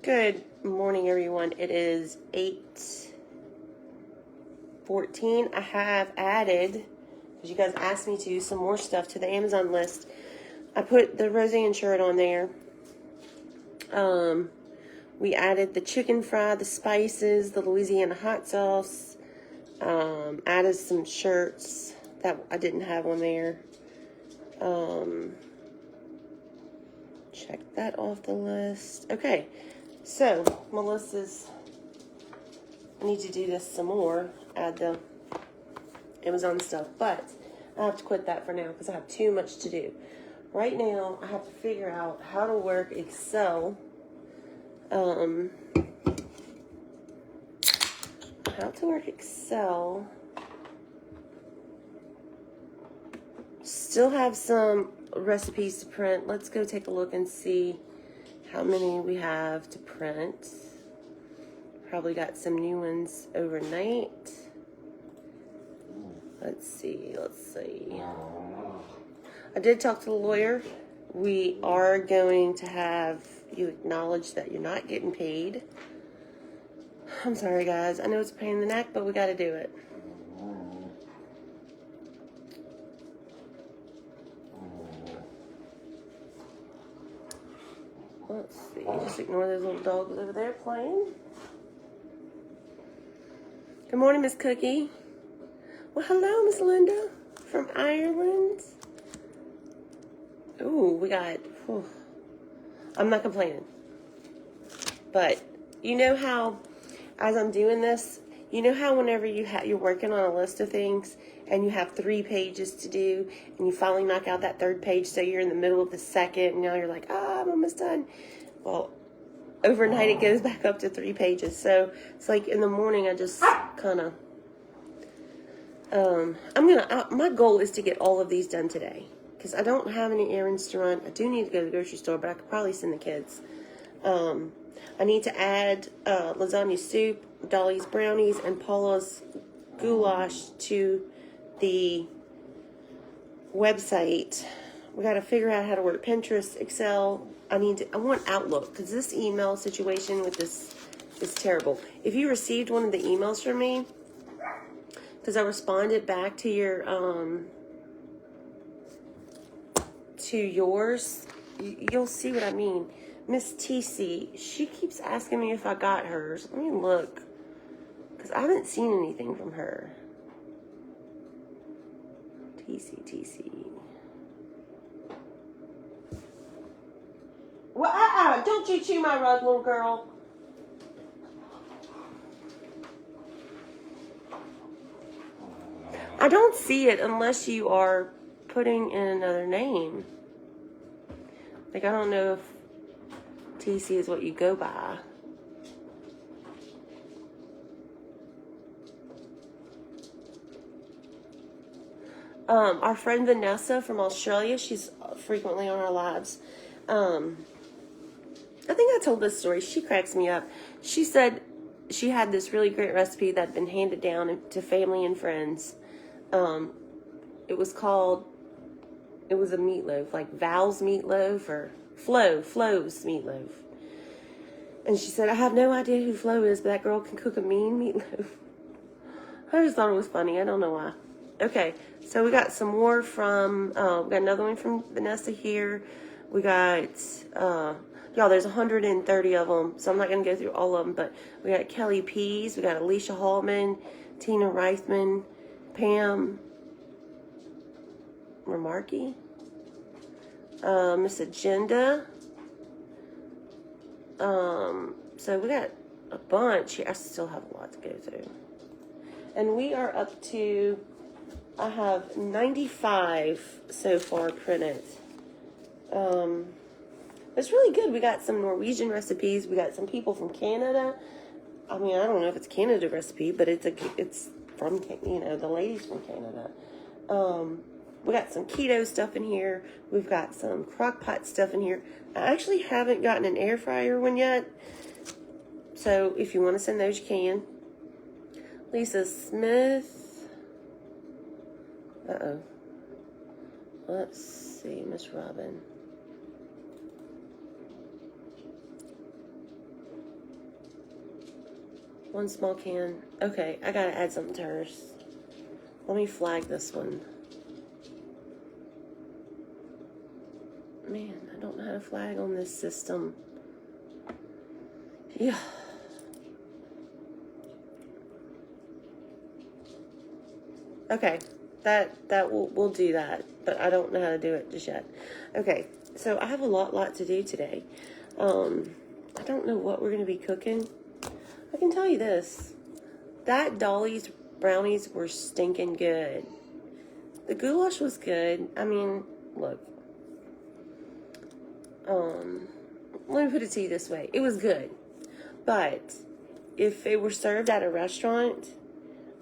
Good morning, everyone. It is 8:14. I have added, because you guys asked me to, some more stuff to the Amazon list. I put the Roseanne shirt on there. We added the chicken fry, the spices, the Louisiana hot sauce. Added some shirts that I didn't have on there. Check that off the list. Okay. So, Melissa's, I need to do this some more, add the Amazon stuff, but I have to quit that for now because I have too much to do. Right now, I have to figure out how to work Excel, Still have some recipes to print. Let's go take a look and see how many we have to print. Probably got some new ones overnight. Let's see. I did talk to the lawyer. We are going to have you acknowledge that you're not getting paid. I'm sorry, guys. I know it's a pain in the neck, but we got to do it. Let's see. Just ignore those little dogs over there playing. Good morning, Miss Cookie. Well, hello, Miss Linda from Ireland. Ooh, we got... Whew. I'm not complaining. But you know how, as I'm doing this, you know how whenever you're working on a list of things and you have 3 pages to do and you finally knock out that 3rd page, so you're in the middle of the 2nd and now you're like, I'm almost done. Well, overnight it goes back up to 3 pages. So it's like in the morning I just kind of, my goal is to get all of these done today because I don't have any errands to run. I do need to go to the grocery store, but I could probably send the kids. I need to add lasagna soup, Dolly's brownies, and Paula's goulash to the website. We got to figure out how to work Pinterest, Excel. I want Outlook because this email situation with this is terrible. If you received one of the emails from me, because I responded back to your to yours, you'll see what I mean. Miss TC, she keeps asking me if I got hers. Let me look, because I haven't seen anything from her. TC. Well, don't you chew my rug, little girl. I don't see it unless you are putting in another name. Like, I don't know if TC is what you go by. Our friend Vanessa from Australia, she's frequently on our lives. I think I told this story. She cracks me up. She said she had this really great recipe that had been handed down to family and friends. It was a meatloaf, like Val's meatloaf or Flo's meatloaf. And she said, I have no idea who Flo is, but that girl can cook a mean meatloaf. I just thought it was funny. I don't know why. Okay, so we got some more from, we got another one from Vanessa here. We got, y'all, there's 130 of them, so I'm not going to go through all of them, but we got Kelly Pease, we got Alicia Hallman, Tina Reithman, Pam Remarkey, Miss Agenda. So we got a bunch here. I still have a lot to go through. And we are up to, I have 95 so far printed. It's really good. We got some Norwegian recipes. We got some people from Canada. I mean, I don't know if it's a Canada recipe, but it's from, the ladies from Canada. We got some keto stuff in here. We've got some crock pot stuff in here. I actually haven't gotten an air fryer one yet. So if you want to send those, you can. Lisa Smith. Uh-oh. Let's see, Miss Robin. 1 small can. Okay, I gotta add something to hers. Let me flag this one. Man, I don't know how to flag on this system. Yeah. Okay, we'll do that, but I don't know how to do it just yet. Okay, so I have a lot to do today. I don't know what we're gonna be cooking. I can tell you this: that Dolly's brownies were stinking good. The goulash was good. I mean, look. Let me put it to you this way: it was good, but if it were served at a restaurant,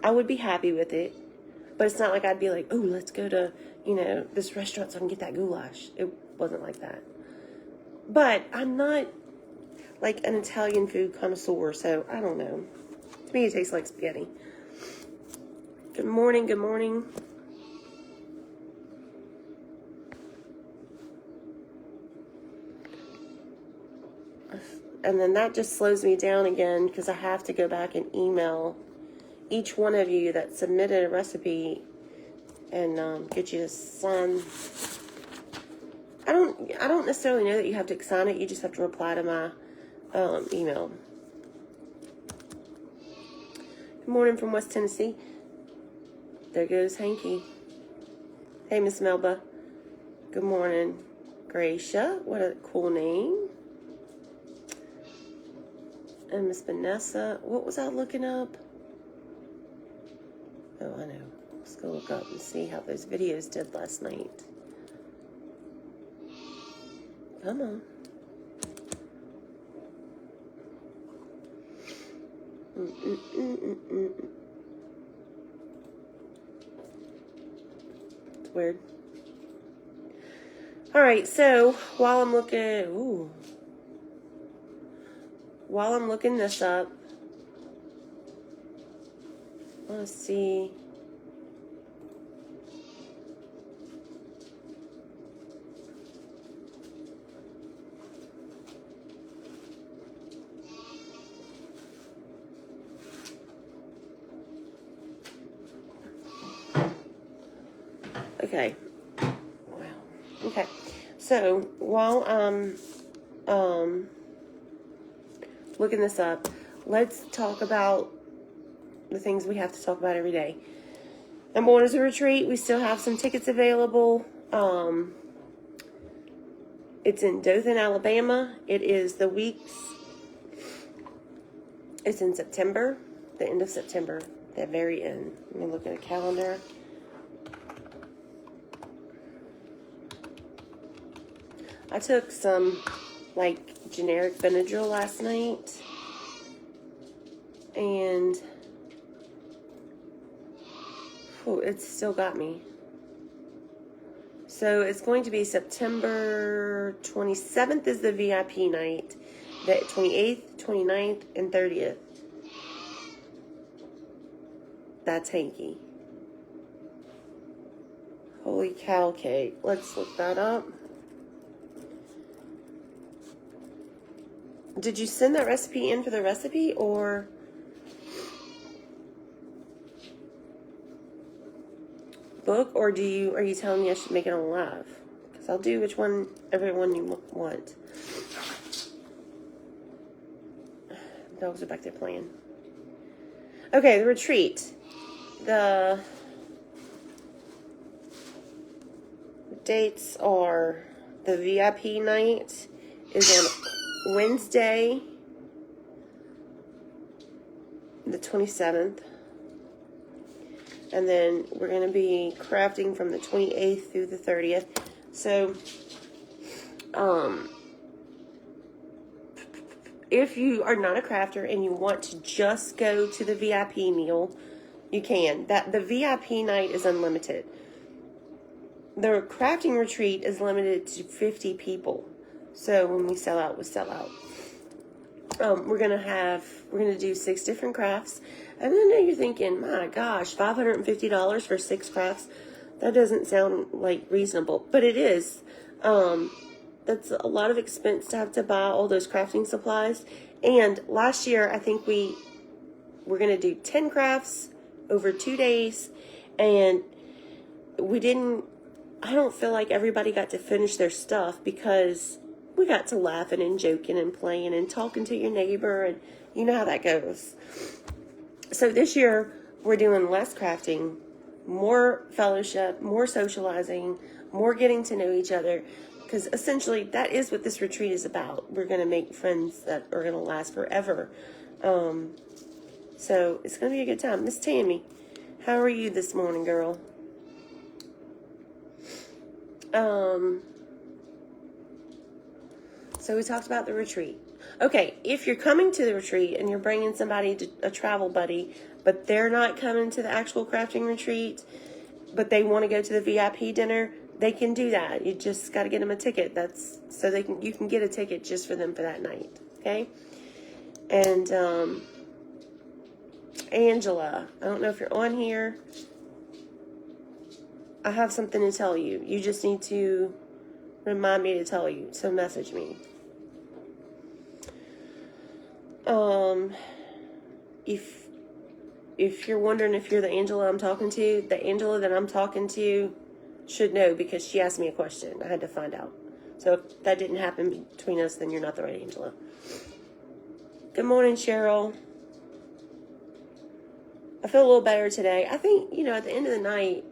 I would be happy with it. But it's not like I'd be like, oh, let's go to, this restaurant so I can get that goulash. It wasn't like that. But I'm not like an Italian food connoisseur, so I don't know. To me, it tastes like spaghetti. Good morning, good morning. And then that just slows me down again because I have to go back and email each one of you that submitted a recipe and get you to sign. I don't necessarily know that you have to sign it. You just have to reply to my email. Good morning from West Tennessee. There goes Hanky. Hey, Miss Melba. Good morning, Gracia. What a cool name. And Miss Vanessa. What was I looking up? Oh, I know. Let's go look up and see how those videos did last night. Come on. It's weird. All right, so while I'm looking, while I'm looking this up, let's see. Okay. Wow. Okay. So while I'm looking this up, let's talk about the things we have to talk about every day. Number 1 is a retreat. We still have some tickets available. It's in Dothan, Alabama. It is the weeks. It's in September, the end of September, the very end. Let me look at a calendar. I took some, like, generic Benadryl last night. And it's still got me. So it's going to be September 27th is the VIP night. The 28th, 29th, and 30th. That's Hanky. Holy cow cake. Let's look that up. Did you send that recipe in for the recipe, or book, or are you telling me I should make it on live? Because I'll do everyone you want. Dogs are back there playing. Okay, the retreat. The dates are: the VIP night is on Wednesday, the 27th. And then we're going to be crafting from the 28th through the 30th. So, if you are not a crafter and you want to just go to the VIP meal, you can. The VIP night is unlimited. The crafting retreat is limited to 50 people. So when we sell out, we sell out. We're gonna do 6 different crafts. And I know you're thinking, my gosh, $550 for 6 crafts. That doesn't sound like reasonable, but it is. That's a lot of expense to have to buy all those crafting supplies. And last year, I think we we're going to do 10 crafts over 2 days. And I don't feel like everybody got to finish their stuff because we got to laughing and joking and playing and talking to your neighbor, and you know how that goes. So this year, we're doing less crafting, more fellowship, more socializing, more getting to know each other, because essentially that is what this retreat is about. We're going to make friends that are going to last forever. So it's going to be a good time. Miss Tammy, how are you this morning, girl? So we talked about the retreat. Okay, if you're coming to the retreat and you're bringing somebody, a travel buddy, but they're not coming to the actual crafting retreat, but they want to go to the VIP dinner, they can do that. You just got to get them a ticket. That's so you can get a ticket just for them for that night. Okay. And Angela, I don't know if you're on here. I have something to tell you. You just need to remind me to tell you. So message me. If you're wondering if you're the Angela I'm talking to, the Angela that I'm talking to should know because she asked me a question. I had to find out. So if that didn't happen between us, then you're not the right Angela. Good morning, Cheryl. I feel a little better today. I think, at the end of the night,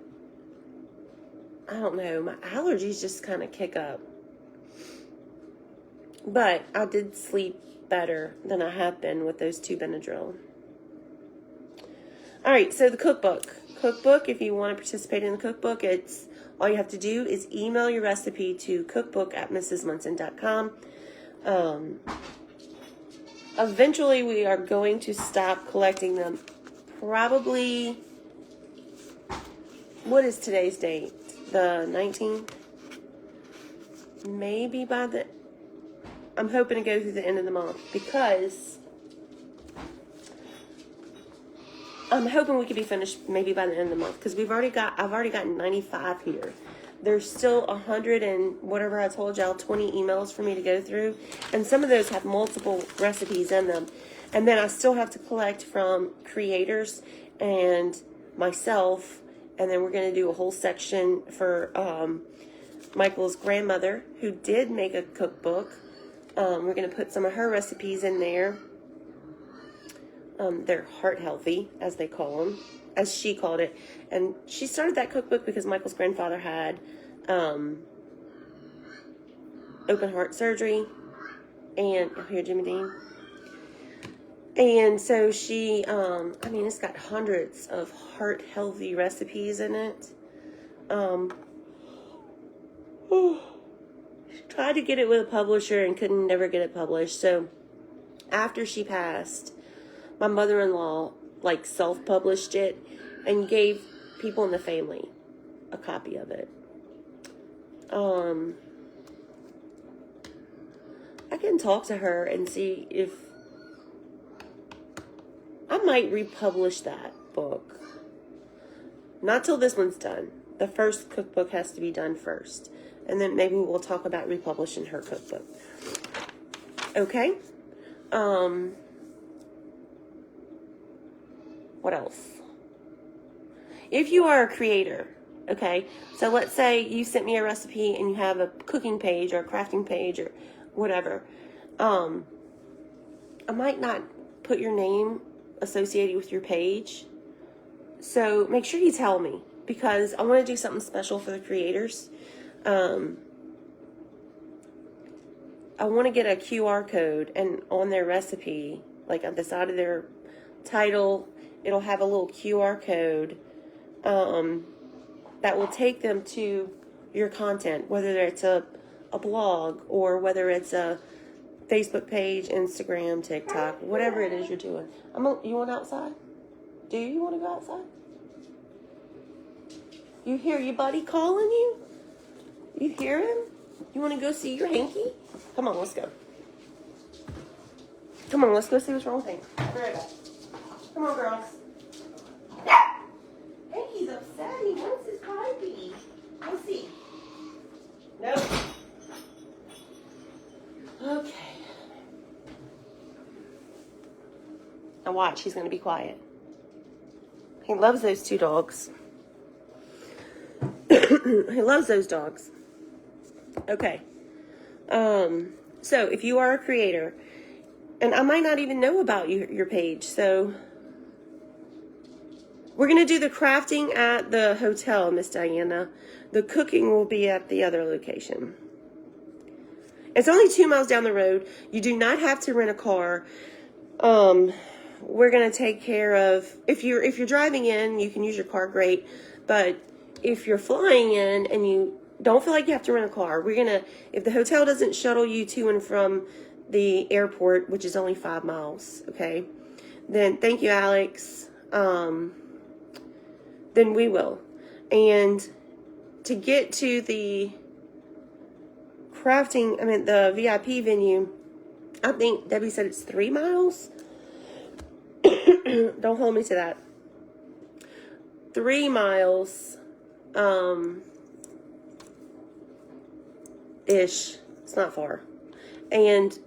I don't know, my allergies just kind of kick up. But I did sleep better than I have been with those 2 Benadryl. All right, so the cookbook. If you want to participate in the cookbook, all you have to do is email your recipe to cookbook@mrsmunson.com. Eventually, we are going to stop collecting them. Probably, what is today's date? The 19th? Maybe I'm hoping to go through the end of the month because I'm hoping we could be finished maybe by the end of the month because I've already gotten 95 here. There's still 100 and whatever I told y'all, 20 emails for me to go through. And some of those have multiple recipes in them. And then I still have to collect from creators and myself. And then we're going to do a whole section for Michael's grandmother, who did make a cookbook. We're going to put some of her recipes in there. They're heart healthy, as they call them, as she called it. And she started that cookbook because Michael's grandfather had open heart surgery. And, here, Jimmy Dean. And so she, it's got hundreds of heart healthy recipes in it. Tried to get it with a publisher and couldn't never get it published. So after she passed, my mother-in-law self-published it and gave people in the family a copy of it. I can talk to her and see if I might republish that book. Not till this one's done. The first cookbook has to be done first. And then maybe we'll talk about republishing her cookbook. Okay? What else? If you are a creator, okay? So let's say you sent me a recipe and you have a cooking page or a crafting page or whatever. I might not put your name associated with your page. So make sure you tell me because I want to do something special for the creators. I want to get a QR code and on their recipe, on the side of their title, it'll have a little QR code that will take them to your content, whether it's a blog or whether it's a Facebook page, Instagram, TikTok, whatever it is you're doing. You want outside? Do you want to go outside? You hear your buddy calling you? You hear him? You want to go see your hanky? Come on, let's go. Come on, let's go see what's wrong with him. I'll be right back. Come on, girls. Hanky's upset. He wants his pipey. Let's see. Nope. Okay. Now watch, he's going to be quiet. He loves those two dogs. He loves those dogs. Okay. So if you are a creator, and I might not even know about your page, so we're going to do the crafting at the hotel, Miss Diana. The cooking will be at the other location. It's only 2 miles down the road. You do not have to rent a car. We're going to take care of, if you're driving in, you can use your car, great. But if you're flying in and you don't feel like you have to rent a car, we're going to, if the hotel doesn't shuttle you to and from the airport, which is only 5 miles, okay, then thank you, Alex. Then we will. And to get to the the VIP venue, I think Debbie said it's 3 miles. Don't hold me to that. 3 miles, ish. It's not far. And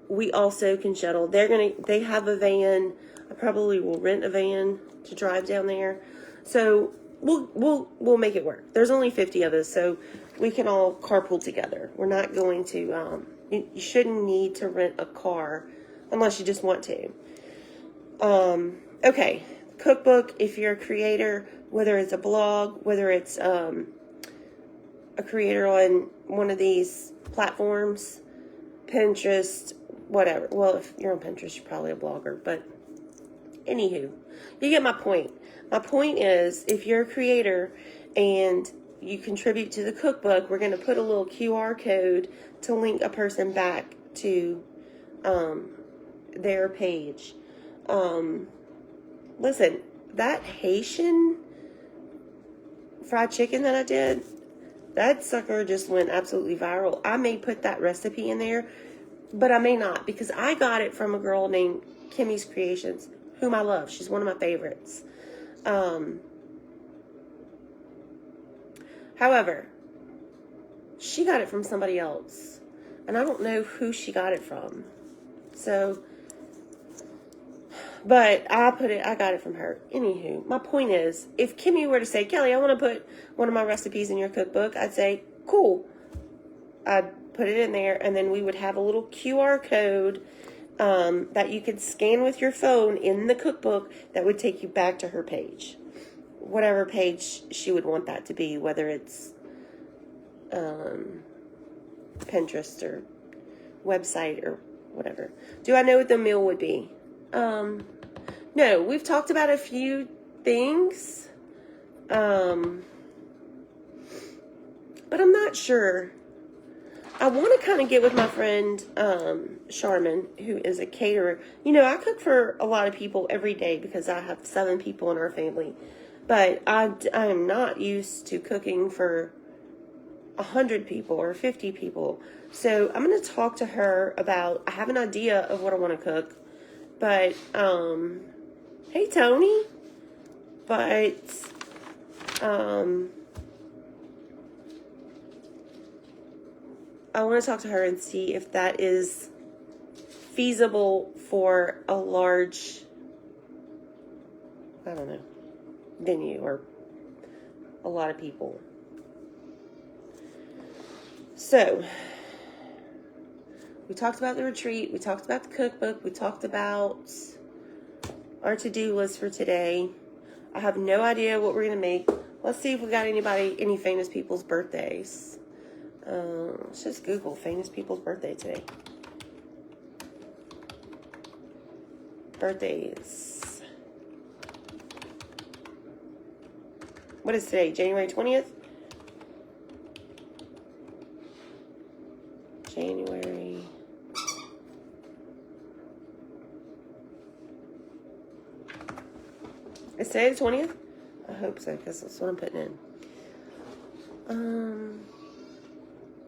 we also can shuttle. They have a van. I probably will rent a van to drive down there. So we'll make it work. There's only 50 of us, so we can all carpool together. We're not going to, you shouldn't need to rent a car unless you just want to. Okay, cookbook, if you're a creator, whether it's a blog, whether it's a creator on one of these platforms, Pinterest, whatever. Well, if you're on Pinterest, you're probably a blogger, but anywho, you get my point. My point is, if you're a creator and you contribute to the cookbook, we're going to put a little QR code to link a person back to their page. Listen, that Haitian fried chicken that I did, that sucker just went absolutely viral. I may put that recipe in there, but I may not, because I got it from a girl named Kimmy's Creations, whom I love. She's one of my favorites. However, she got it from somebody else, and I don't know who she got it from. So, but I got it from her. Anywho, my point is, if Kimmy were to say, Kelly, I want to put one of my recipes in your cookbook, I'd say, cool. I'd put it in there, and then we would have a little QR code that you could scan with your phone in the cookbook that would take you back to her page. Whatever page she would want that to be, whether it's Pinterest or website or whatever. Do I know what the meal would be? No, we've talked about a few things, but I'm not sure. I want to kind of get with my friend Charmin, who is a caterer. You know, I cook for a lot of people every day because I have 7 people in our family. But I am not used to cooking for 100 people or 50 people. So I'm going to talk to her about, I have an idea of what I want to cook. But, hey, Tony. But, I want to talk to her and see if that is feasible for a large, I don't know, venue or a lot of people. So, we talked about the retreat, we talked about the cookbook, we talked about our to-do list for today. I have no idea what we're going to make. Let's see if we got any famous people's birthdays. Let's just Google famous people's birthday today. Birthdays. What is today? January 20th? January. Is today the 20th? I hope so, because that's what I'm putting in.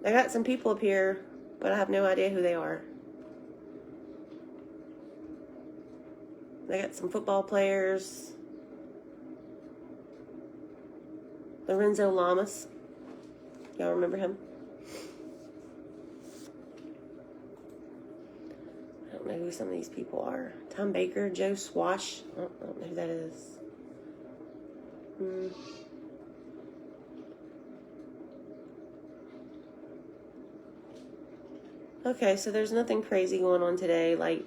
I got some people up here, but I have no idea who they are. I got some football players. Lorenzo Lamas. Y'all remember him? I don't know who some of these people are. Tom Baker, Joe Swash. I don't know who that is. Okay, so there's nothing crazy going on today, like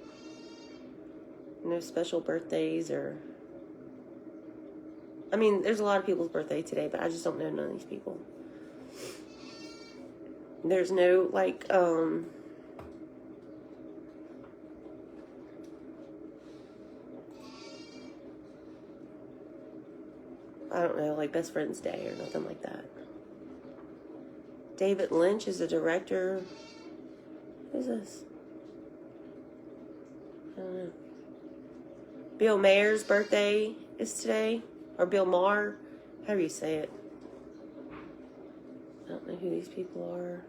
no special birthdays or... I mean, there's a lot of people's birthday today, but I just don't know none of these people. There's no, like, I don't know, like Best Friends Day or nothing like that. David Lynch is a director. Who's this? I don't know. Bill Mayer's birthday is today. Or Bill Maher. However you say it. I don't know who these people are.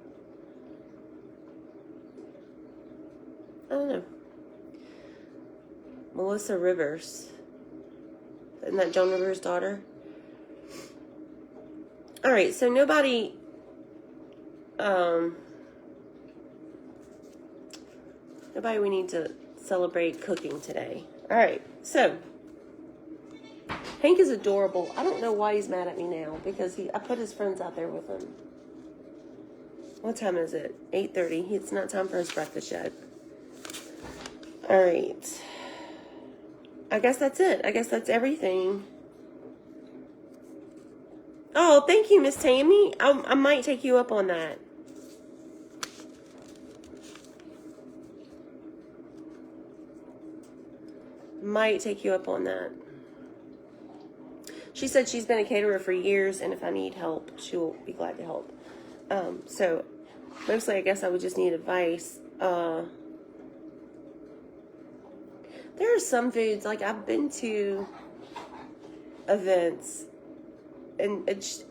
I don't know. Melissa Rivers. Isn't that Joan Rivers' daughter? Alright, so nobody... Nobody we need to celebrate cooking today. Alright, so... Hank is adorable. I don't know why he's mad at me now, because I put his friends out there with him. What time is it? 8:30. It's not time for his breakfast yet. Alright. I guess that's it. I guess that's everything. Oh, thank you, Miss Tammy. I might take you up on that. Might take you up on that. She said she's been a caterer for years, and if I need help, she'll be glad to help. So, mostly I guess I would just need advice. There are some foods, like I've been to events, and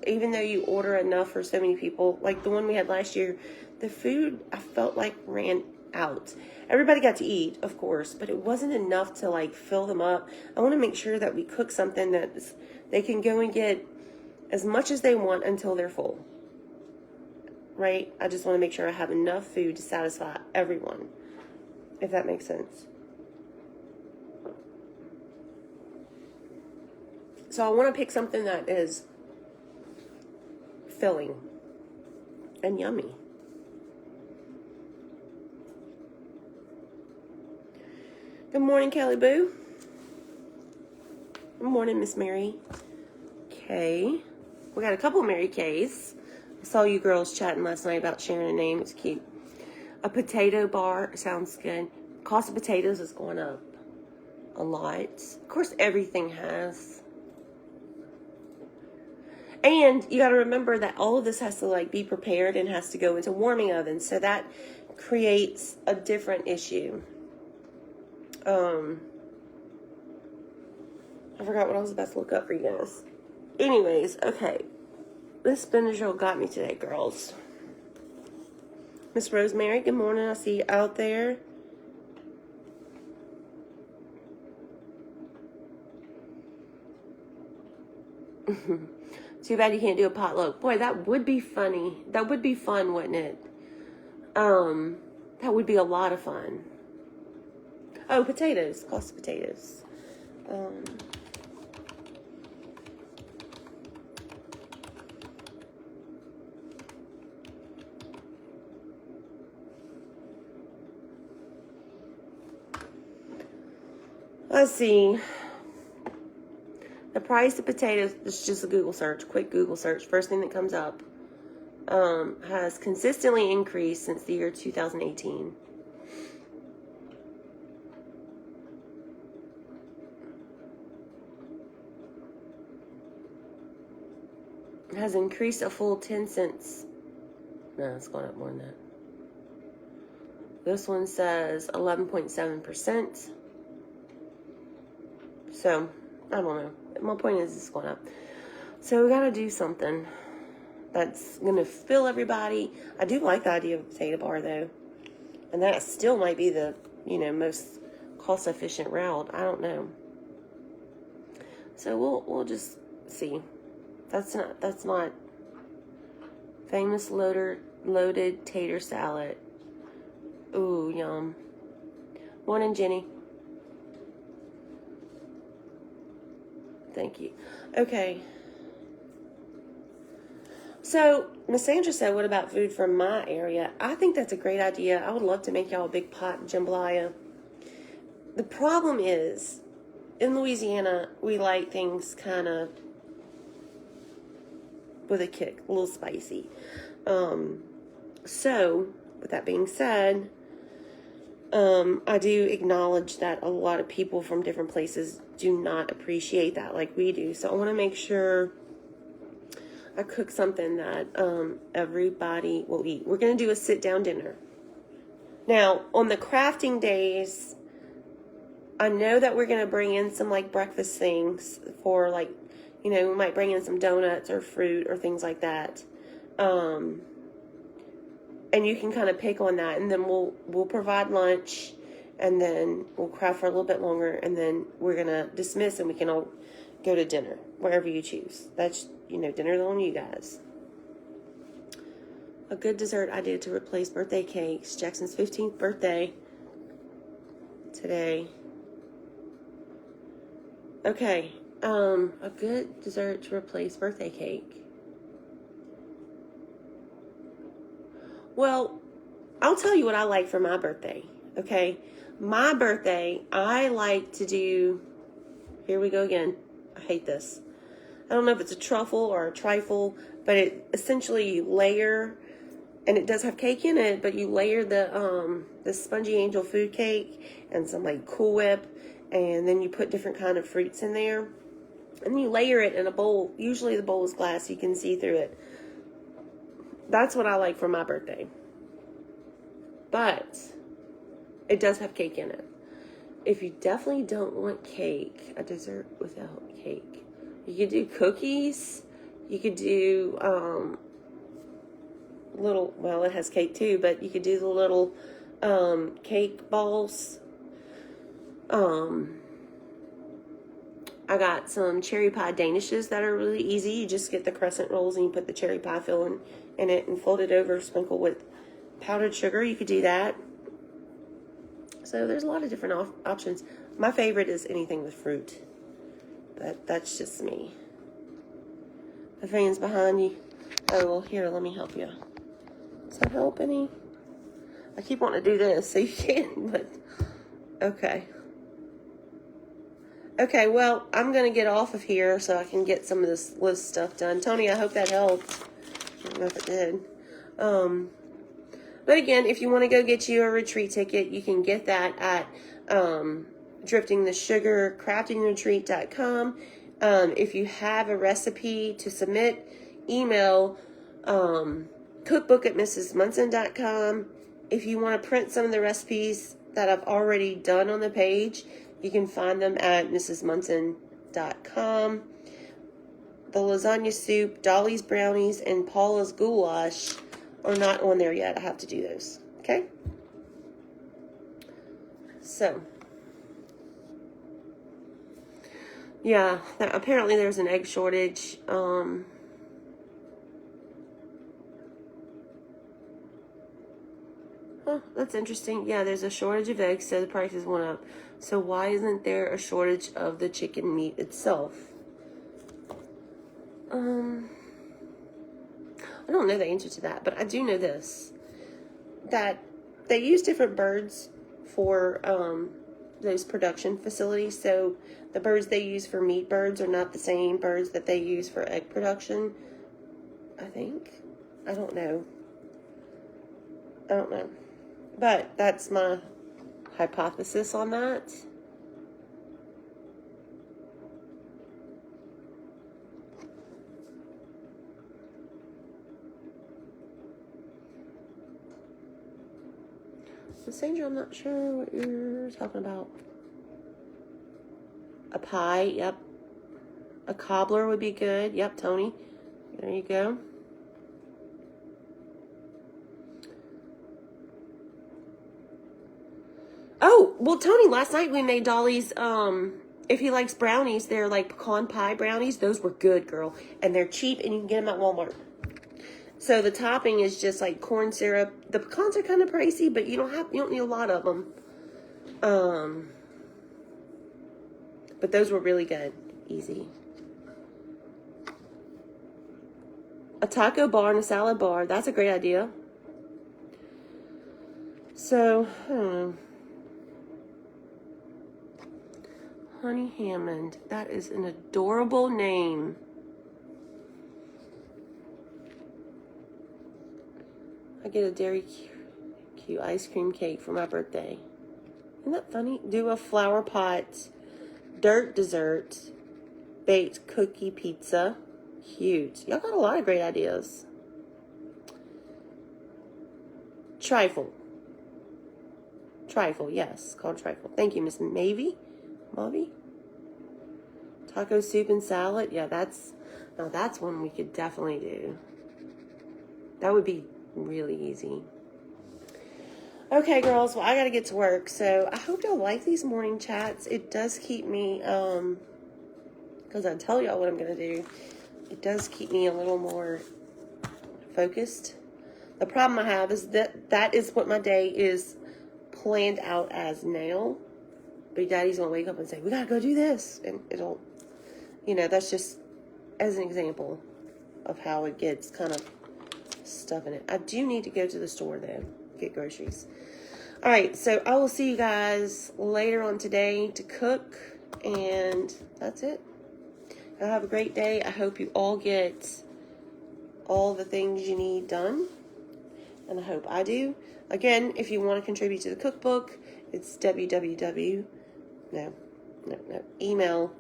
even though you order enough for so many people, like the one we had last year, the food I felt like ran out. Everybody got to eat, of course, but it wasn't enough to like fill them up. I want to make sure that we cook something that they can go and get as much as they want until they're full. Right? I just want to make sure I have enough food to satisfy everyone, if that makes sense. So I want to pick something that is filling and yummy. Good morning, Kelly Boo. Good morning, Miss Mary Kay. We got a couple of Mary Kays. I saw you girls chatting last night about sharing a name. It's cute. A potato bar sounds good. Cost of potatoes is going up a lot. Of course, everything has. And you got to remember that all of this has to like be prepared and has to go into warming ovens. So that creates a different issue. I forgot what I was about to look up for you guys. Anyways, okay. This spinach roll got me today, girls. Miss Rosemary, good morning. I see you out there. Too bad you can't do a potluck. Boy, that would be funny. That would be fun, wouldn't it? That would be a lot of fun. Oh, potatoes. Cost of potatoes. Let's see. The price of potatoes, this is just a Google search, quick Google search, first thing that comes up, has consistently increased since the year 2018. It has increased a full 10 cents. No, it's going up more than that. This one says 11.7%. So, I don't know. My point is it's going up. So we got to do something that's going to fill everybody. I do like the idea of a potato bar, though. And that still might be the, most cost-efficient route. I don't know. So we'll just see. That's not famous loaded tater salad. Ooh, yum. Morning, Jenny. Thank you. Okay. So, Miss Sandra said, what about food from my area? I think that's a great idea. I would love to make y'all a big pot of jambalaya. The problem is, in Louisiana, we like things kind of with a kick, a little spicy. So, with that being said, I do acknowledge that a lot of people from different places do not appreciate that like we do. So I want to make sure I cook something that everybody will eat. We're going to do a sit-down dinner. Now, on the crafting days, I know that we're going to bring in some like breakfast things for like, you know, we might bring in some donuts or fruit or things like that. And you can kind of pick on that, and then we'll provide lunch, and then we'll craft for a little bit longer, and then we're gonna dismiss, and we can all go to dinner wherever you choose. That's, you know, dinner's on you guys. A good dessert idea to replace birthday cakes. Jackson's 15th birthday today. Okay, a good dessert to replace birthday cake. Well, I'll tell you what I like for my birthday, okay? My birthday, I like to do, here we go again. I hate this. I don't know if it's a truffle or a trifle, but it essentially you layer, and it does have cake in it, but you layer the Spongy Angel food cake and some like Cool Whip, and then you put different kind of fruits in there, and you layer it in a bowl. Usually the bowl is glass, so you can see through it. That's what I like for my birthday. But it does have cake in it. If you definitely don't want cake, a dessert without cake, you could do cookies. You could do little, well, it has cake too, but you could do the little cake balls. I got some cherry pie danishes that are really easy. You just get the crescent rolls and you put the cherry pie filling in it and fold it over, sprinkle with powdered sugar. You could do that. So there's a lot of different options. My favorite is anything with fruit. But that's just me. The fan's behind you. Oh, well, here, let me help you. Does that help any? I keep wanting to do this so you can, but okay. Okay, well, I'm going to get off of here so I can get some of this list stuff done. Tony, I hope that helped. I don't know if it did. But again, if you want to go get you a retreat ticket, you can get that at driftingthesugarcraftingretreat.com. If you have a recipe to submit, email cookbook@mrsmunson.com. If you want to print some of the recipes that I've already done on the page, you can find them at mrsmunson.com. The lasagna soup, Dolly's brownies, and Paula's goulash are not on there yet. I have to do those. Okay? So, yeah, apparently there's an egg shortage. Oh, that's interesting. Yeah, there's a shortage of eggs, so the prices went up. So why isn't there a shortage of the chicken meat itself? I don't know the answer to that, but I do know this, that they use different birds for those production facilities. So the birds they use for meat birds are not the same birds that they use for egg production, I think. I don't know. But that's my hypothesis on that. Sandra, I'm not sure what you're talking about. A pie, yep. A cobbler would be good. Yep, Tony. There you go. Oh, well, Tony, last night we made Dolly's, if he likes brownies, they're like pecan pie brownies. Those were good, girl. And they're cheap, and you can get them at Walmart. So the topping is just like corn syrup. The pecans are kind of pricey, but you don't need a lot of them. But those were really good. Easy. A taco bar and a salad bar. That's a great idea. So, Honey Hammond. That is an adorable name. I get a Dairy Q ice cream cake for my birthday. Isn't that funny? Do a flower pot, dirt dessert, baked cookie pizza. Cute. Y'all got a lot of great ideas. Trifle. Trifle, yes. Called trifle. Thank you, Miss Mavie. Mavi? Taco soup and salad. Yeah, that's one we could definitely do. That would be really easy. Okay, girls. Well, I got to get to work. So I hope y'all like these morning chats. It does keep me, because I tell y'all what I'm going to do. It does keep me a little more focused. The problem I have is that is what my day is planned out as now. But Daddy's going to wake up and say, we got to go do this. And it'll, that's just as an example of how it gets kind of stuff in it. I do need to go to the store, though, get groceries. All right, so I will see you guys later on today to cook. And that's it. Y'all have a great day. I hope you all get all the things you need done. And I hope I do. Again, if you want to contribute to the cookbook, it's email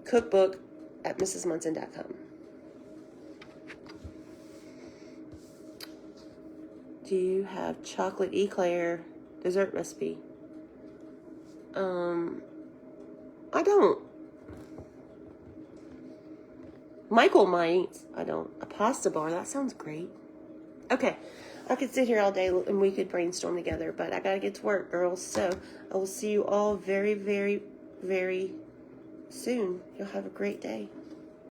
cookbook@mrsmunson.com. Do you have chocolate eclair dessert recipe? I don't. Michael might. I don't. A pasta bar. That sounds great. Okay. I could sit here all day and we could brainstorm together, but I gotta get to work, girls. So I will see you all very, very, very soon. You'll have a great day.